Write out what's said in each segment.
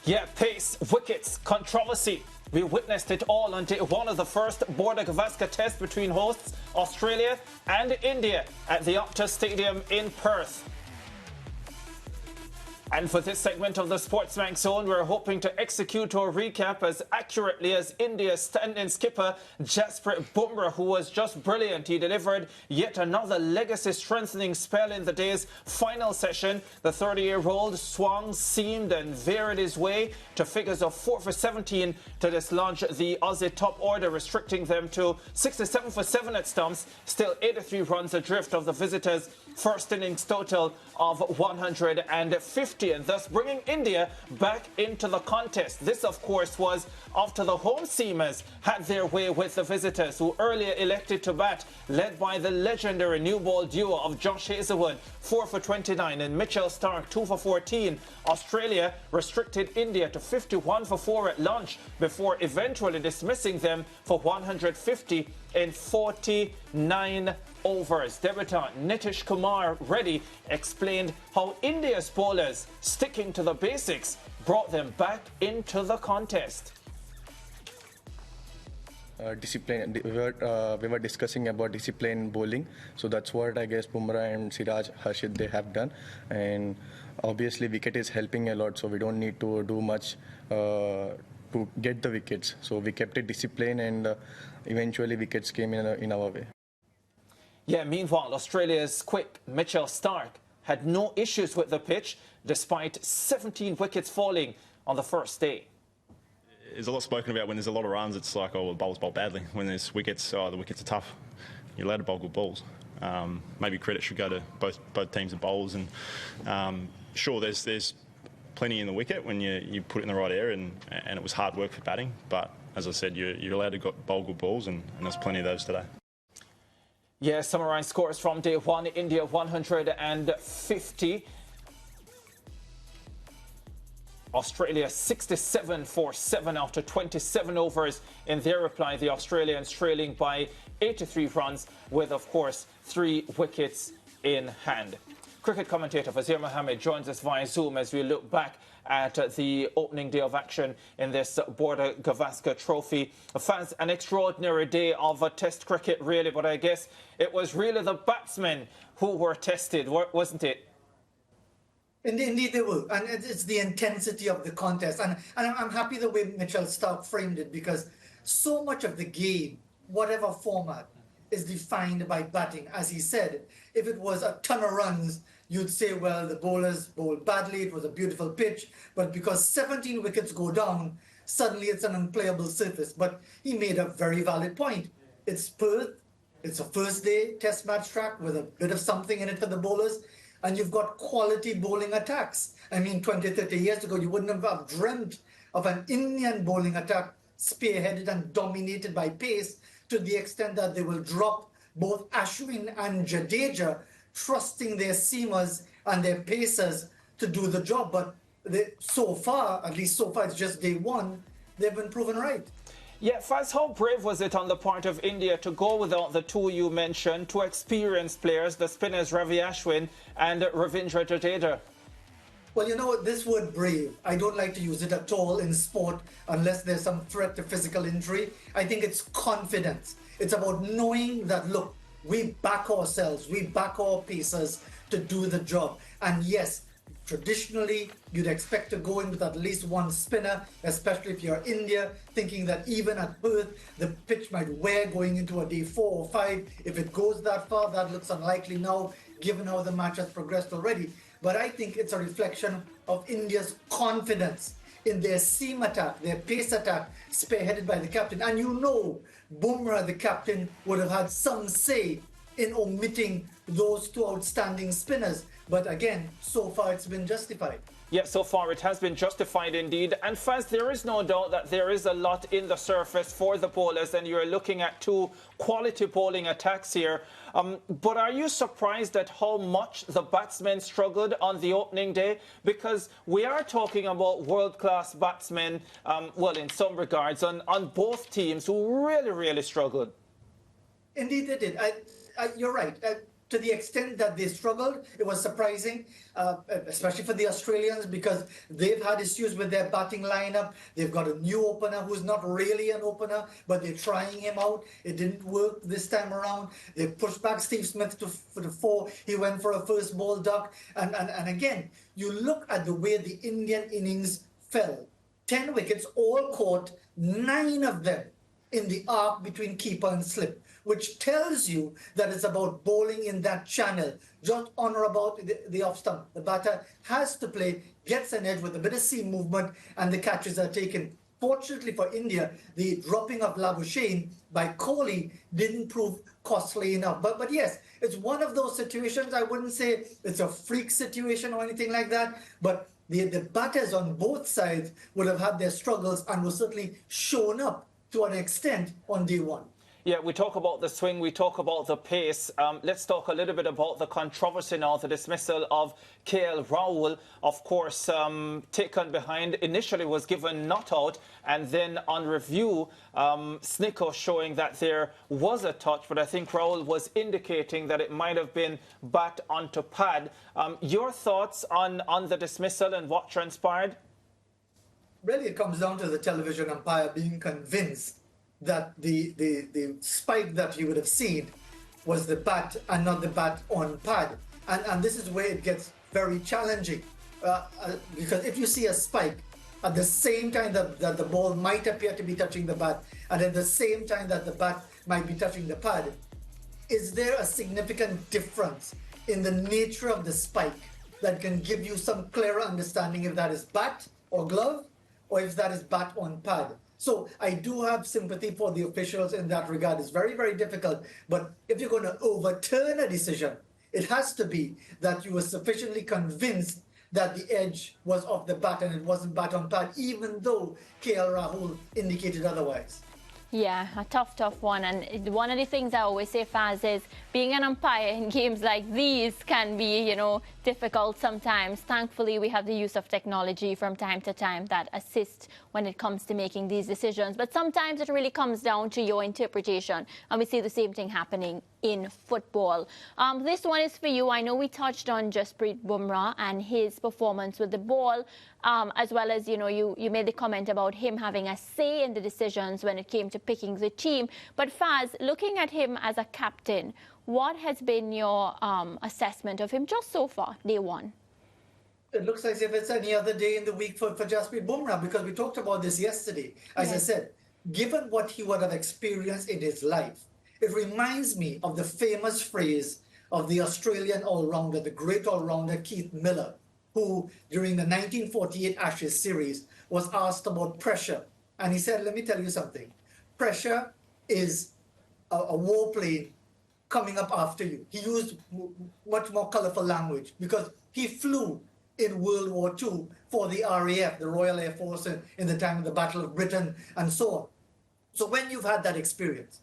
Yeah, pace, wickets, controversy. We witnessed it all on day one of the first Border Gavaskar test between hosts Australia and India at the Optus Stadium in Perth. And for this segment of the SportsMax Zone, we're hoping to execute our recap as accurately as India's stand-in skipper Jasprit Bumrah, who was just brilliant. He delivered yet another legacy-strengthening spell in the day's final session. The 30-year-old swung, seamed and veered his way to figures of 4 for 17 to dislodge the Aussie top order, restricting them to 67 for 7 at stumps, still 83 runs adrift of the visitors' first innings total of 150, and thus bringing India back into the contest. This, of course, was after the home seamers had their way with the visitors, who earlier elected to bat, led by the legendary new ball duo of Josh Hazlewood, 4 for 29, and Mitchell Starc, 2 for 14. Australia restricted India to 51 for 4 at lunch before eventually dismissing them for 150 in 49 overs. Debutant Nitish Kumar Reddy explained how India's bowlers, sticking to the basics, brought them back into the contest. Discipline. We were discussing about discipline bowling, so that's what I guess Bumrah and Siraj Harshit they have done, and obviously wicket is helping a lot, so we don't need to do much to get the wickets. So we kept it disciplined, and eventually wickets came in our way. Yeah, meanwhile, Australia's quick Mitchell Starc had no issues with the pitch despite 17 wickets falling on the first day. There's a lot spoken about when there's a lot of runs. It's like, oh, the bowlers bowl badly. When there's wickets, oh, the wickets are tough. You're allowed to bowl good balls. Maybe credit should go to both teams of bowlers. And sure, there's plenty in the wicket when you put it in the right area, and it was hard work for batting. But as I said, you're allowed to bowl good balls, and there's plenty of those today. Yeah, summarised scores from day one. India 150. Australia 67 for 7 after 27 overs in their reply. The Australians trailing by 83 runs with, of course, 3 wickets in hand. Cricket commentator Fazir Mohammed joins us via Zoom as we look back at the opening day of action in this Border Gavaskar Trophy. Faz, an extraordinary day of Test cricket, really, but I guess it was really the batsmen who were tested, wasn't it? Indeed they were, and it's the intensity of the contest. And I'm happy the way Mitchell Starc framed it, because so much of the game, whatever format, is defined by batting. As he said, if it was a ton of runs, you'd say, well, the bowlers bowled badly, it was a beautiful pitch, but because 17 wickets go down, suddenly it's an unplayable surface. But he made a very valid point. It's Perth, it's a first day test match track with a bit of something in it for the bowlers, and you've got quality bowling attacks. I mean, 20, 30 years ago, you wouldn't have dreamt of an Indian bowling attack spearheaded and dominated by pace to the extent that they will drop both Ashwin and Jadeja, trusting their seamers and their pacers to do the job. But so far, at least so far, it's just day one, they've been proven right. Yeah, Faz, how brave was it on the part of India to go without the two you mentioned, two experienced players, the spinners Ravi Ashwin and Ravindra Jadeja? Well, you know, this word brave, I don't like to use it at all in sport unless there's some threat to physical injury. I think it's confidence. It's about knowing that, look, we back ourselves, we back our pacers to do the job. And yes, traditionally, you'd expect to go in with at least one spinner, especially if you're India, thinking that even at Perth, the pitch might wear going into a day 4 or 5. If it goes that far, that looks unlikely now, given how the match has progressed already. But I think it's a reflection of India's confidence in their seam attack, their pace attack, spearheaded by the captain. And you know, Bumrah, the captain, would have had some say in omitting those two outstanding spinners. But again, so far it's been justified. Yeah, so far it has been justified indeed. And Faz, there is no doubt that there is a lot in the surface for the bowlers, and you're looking at 2 quality bowling attacks here. But are you surprised at how much the batsmen struggled on the opening day? Because we are talking about world-class batsmen, well, in some regards, on both teams who really, really struggled. Indeed they did. You're right. to the extent that they struggled, it was surprising, especially for the Australians, because they've had issues with their batting lineup. They've got a new opener who's not really an opener, but they're trying him out. It didn't work this time around. They pushed back Steve Smith for the 4. He went for a first ball duck. And again, you look at the way the Indian innings fell. 10 wickets, all caught, 9 of them in the arc between keeper and slip, which tells you that it's about bowling in that channel, just on or about the off stump. The batter has to play, gets an edge with a bit of seam movement, and the catches are taken. Fortunately for India, the dropping of Labuschagne by Kohli didn't prove costly enough. But yes, it's one of those situations. I wouldn't say it's a freak situation or anything like that, but the batters on both sides would have had their struggles and were certainly shown up to an extent on day one. Yeah, we talk about the swing, we talk about the pace. Let's talk a little bit about the controversy now, the dismissal of KL Rahul. Of course, taken behind, initially was given not out, and then on review, Snicko showing that there was a touch, but I think Rahul was indicating that it might have been bat onto pad. Your thoughts on the dismissal and what transpired? Really, it comes down to the television umpire being convinced that the spike that he would have seen was the bat and not the bat on pad. And this is where it gets very challenging. Because if you see a spike at the same time that the ball might appear to be touching the bat, and at the same time that the bat might be touching the pad, is there a significant difference in the nature of the spike that can give you some clearer understanding if that is bat or glove, or if that is bat on pad? So I do have sympathy for the officials in that regard. It's very, very difficult. But if you're going to overturn a decision, it has to be that you were sufficiently convinced that the edge was off the bat and it wasn't bat on pad, even though KL Rahul indicated otherwise. Yeah, a tough one. And one of the things I always say, Faz, is being an umpire in games like these can be, difficult sometimes. Thankfully, we have the use of technology from time to time that assists when it comes to making these decisions. But sometimes it really comes down to your interpretation. And we see the same thing happening in football. This one is for you. I know we touched on Jasprit Bumrah and his performance with the ball, as well as, you made the comment about him having a say in the decisions when it came to picking the team. But Faz, looking at him as a captain, what has been your assessment of him just so far, day one? It looks as if it's any other day in the week for Jasprit Bumrah, because we talked about this yesterday. As I said, given what he would have experienced in his life, it reminds me of the famous phrase of the Australian all-rounder, the great all-rounder Keith Miller, who during the 1948 Ashes series was asked about pressure. And he said, let me tell you something. Pressure is a warplane coming up after you. He used much more colorful language because he flew in World War II for the RAF, the Royal Air Force, in the time of the Battle of Britain and so on. So when you've had that experience,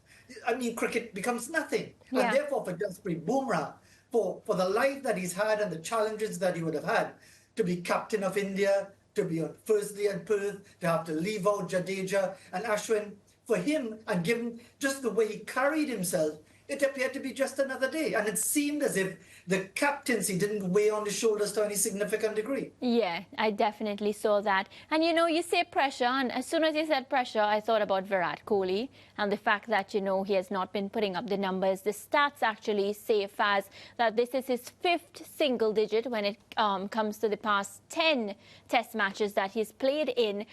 cricket becomes nothing. Yeah. And therefore, for Jasprit Bumrah, for the life that he's had and the challenges that he would have had, to be captain of India, to be on first day at Perth, to have to leave out Jadeja and Ashwin, for him, and given just the way he carried himself, it appeared to be just another day. And it seemed as if the captaincy didn't weigh on his shoulders to any significant degree. Yeah, I definitely saw that. And, you say pressure, and as soon as you said pressure, I thought about Virat Kohli and the fact that, he has not been putting up the numbers. The stats actually say, Faz, that this is his 5th single digit when it comes to the past 10 test matches that he's played in.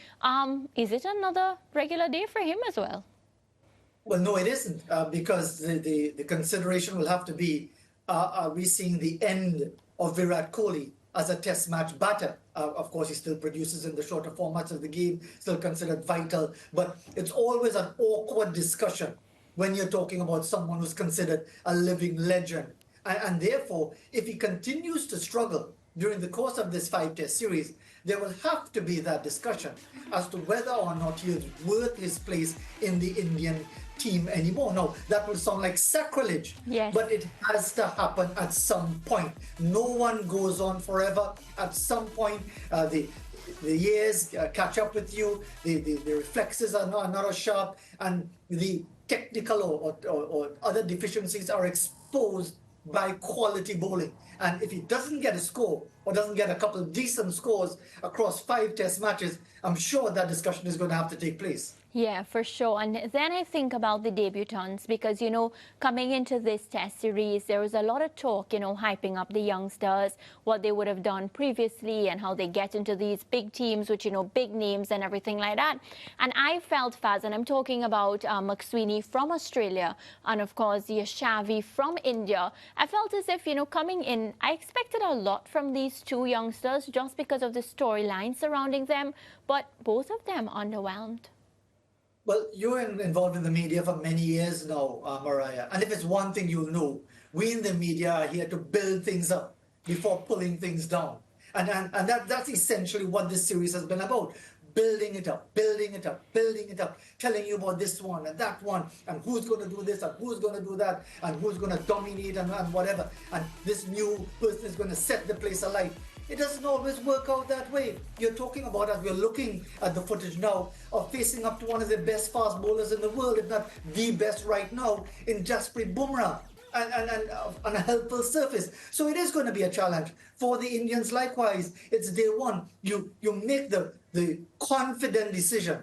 Is it another regular day for him as well? Well, no, it isn't, because the consideration will have to be, are we seeing the end of Virat Kohli as a test match batter? Of course, he still produces in the shorter formats of the game, still considered vital, but it's always an awkward discussion when you're talking about someone who's considered a living legend. And therefore, if he continues to struggle during the course of this 5-test series, there will have to be that discussion as to whether or not he is worth his place in the Indian team anymore. Now, that will sound like sacrilege, but it has to happen at some point. No one goes on forever. At some point, the years catch up with you, the reflexes are not as sharp, and the technical or other deficiencies are exposed by quality bowling. And if he doesn't get a score or doesn't get a couple of decent scores across 5 test matches, I'm sure that discussion is going to have to take place. Yeah, for sure. And then I think about the debutants because, you know, coming into this test series, there was a lot of talk, you know, hyping up the youngsters, what they would have done previously and how they get into these big teams with, you know, big names and everything like that. And I felt, Faz, and I'm talking about McSweeney from Australia and, of course, Yashavi from India. I felt as if, you know, coming in, I expected a lot from these two youngsters just because of the storyline surrounding them, but both of them underwhelmed. Well, you're involved in the media for many years now, Mariah. And if it's one thing you'll know, we in the media are here to build things up before pulling things down. And that's essentially what this series has been about. Building it up, building it up, building it up, telling you about this one and that one, and who's going to do this and who's going to do that, and who's going to dominate and whatever. And this new person is going to set the place alight. It doesn't always work out that way. You're talking about, as we're looking at the footage now, of facing up to one of the best fast bowlers in the world, if not the best right now, in Jasprit Bumrah, and on a helpful surface. So it is going to be a challenge. For the Indians, likewise, it's day one. You make the confident decision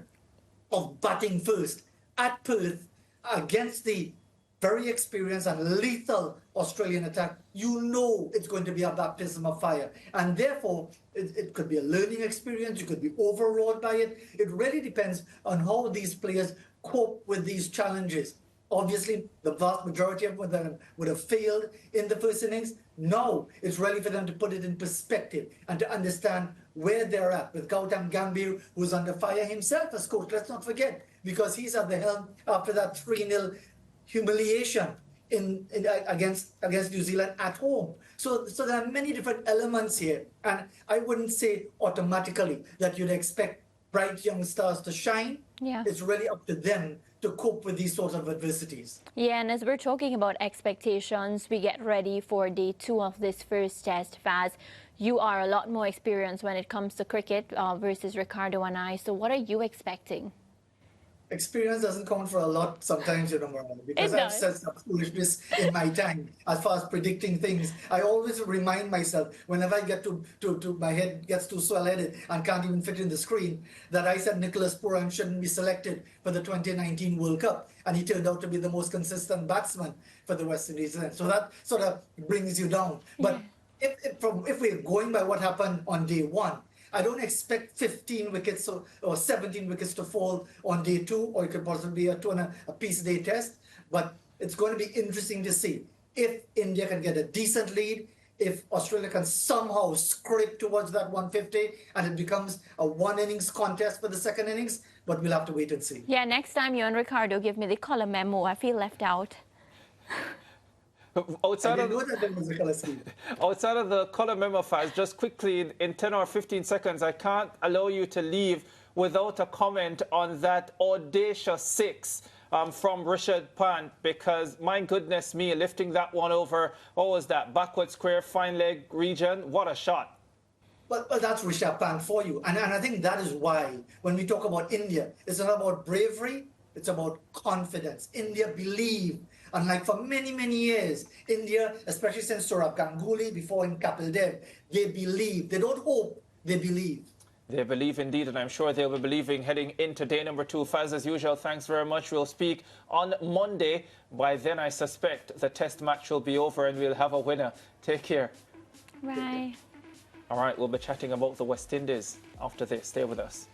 of batting first at Perth against the very experienced and lethal Australian attack. You know it's going to be a baptism of fire. And therefore, it could be a learning experience. You could be overawed by it. It really depends on how these players cope with these challenges. Obviously, the vast majority of them would have failed in the first innings. Now, it's really for them to put it in perspective and to understand where they're at. With Gautam Gambhir, who's under fire himself as coach, let's not forget, because he's at the helm after that 3-0 humiliation against New Zealand at home. So there are many different elements here. And I wouldn't say automatically that you'd expect bright young stars to shine. Yeah. It's really up to them to cope with these sorts of adversities. Yeah, and as we're talking about expectations, we get ready for day 2 of this first test. Faz, you are a lot more experienced when it comes to cricket versus Ricardo and I. So what are you expecting? Experience doesn't count for a lot sometimes, you know, Mariah, because I've said some foolishness in my time as far as predicting things. I always remind myself whenever I get to my head gets too swell-headed and can't even fit in the screen, that I said Nicholas Pooran shouldn't be selected for the 2019 World Cup, and he turned out to be the most consistent batsman for the West Indies. So that sort of brings you down. But if we're going by what happened on day 1, I don't expect 15 wickets or 17 wickets to fall on day 2, or it could possibly be a 2-piece day test. But it's going to be interesting to see if India can get a decent lead, if Australia can somehow scrape towards that 150 and it becomes a 1-innings contest for the second innings. But we'll have to wait and see. Yeah, next time you and Ricardo give me the colour memo, I feel left out. Outside of the colour memo, Faz, just quickly in 10 or 15 seconds, I can't allow you to leave without a comment on that audacious 6 from Rishabh Pant, because my goodness me, lifting that one over, what was that, backward square, fine leg region, what a shot. Well, that's Rishabh Pant for you. And I think that is why when we talk about India, it's not about bravery, it's about confidence. India believe. And like for many, many years, India, especially since Saurabh Ganguly, before him Kapil Dev, they believe. They don't hope, they believe. They believe indeed, and I'm sure they'll be believing heading into day number 2. Faz, as usual, thanks very much. We'll speak on Monday. By then, I suspect the test match will be over and we'll have a winner. Take care. Bye. All right, we'll be chatting about the West Indies after this. Stay with us.